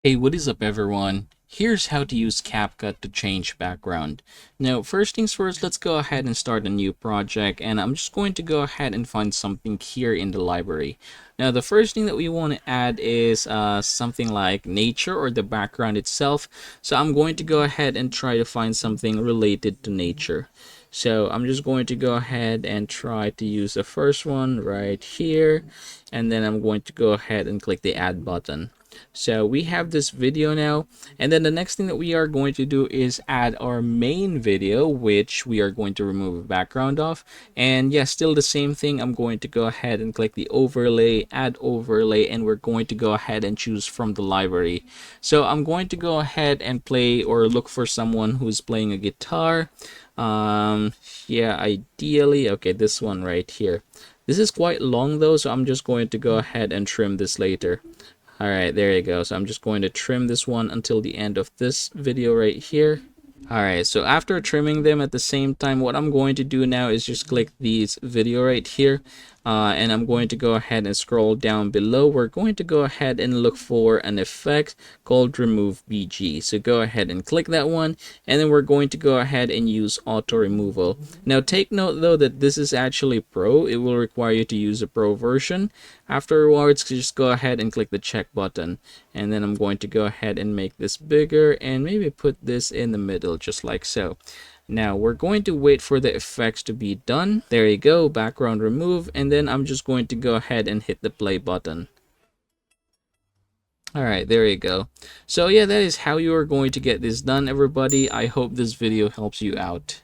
Hey, what is up everyone? Here's how to use CapCut to change background. Now, first things first, let's go ahead and start a new project, and I'm just going to go ahead and find something here in the library. Now, the first thing that we want to add is something like nature or the background itself. So I'm going to go ahead and try to find something related to nature. So I'm just going to go ahead and try to use the first one right here, and then I'm going to go ahead and click the add button. So we have this video now, and then the next thing that we are going to do is add our main video, which we are going to remove a background of. And yeah, still the same thing. I'm going to go ahead and click the overlay, add overlay, and we're going to go ahead and choose from the library. So I'm going to go ahead and play or look for someone who's playing a guitar. um yeah, ideally, okay, this one right here. This is quite long though, so I'm just going to go ahead and trim this later. All right, there you go. So I'm just going to trim this one until the end of this video right here. All right, so after trimming them at the same time, what I'm going to do now is just click these video right here, and I'm going to go ahead and scroll down below. We're going to go ahead and look for an effect called remove BG. So go ahead and click that one, and then we're going to go ahead and use auto removal. Now take note though that this is actually pro. It will require you to use a pro version. Afterwards, just go ahead and click the check button, and then I'm going to go ahead and make this bigger and maybe put this in the middle just like so. Now we're going to wait for the effects to be done. There you go, background remove, and then I'm just going to go ahead and hit the play button. All right, there you go. So yeah, that is how you are going to get this done, everybody. I hope this video helps you out.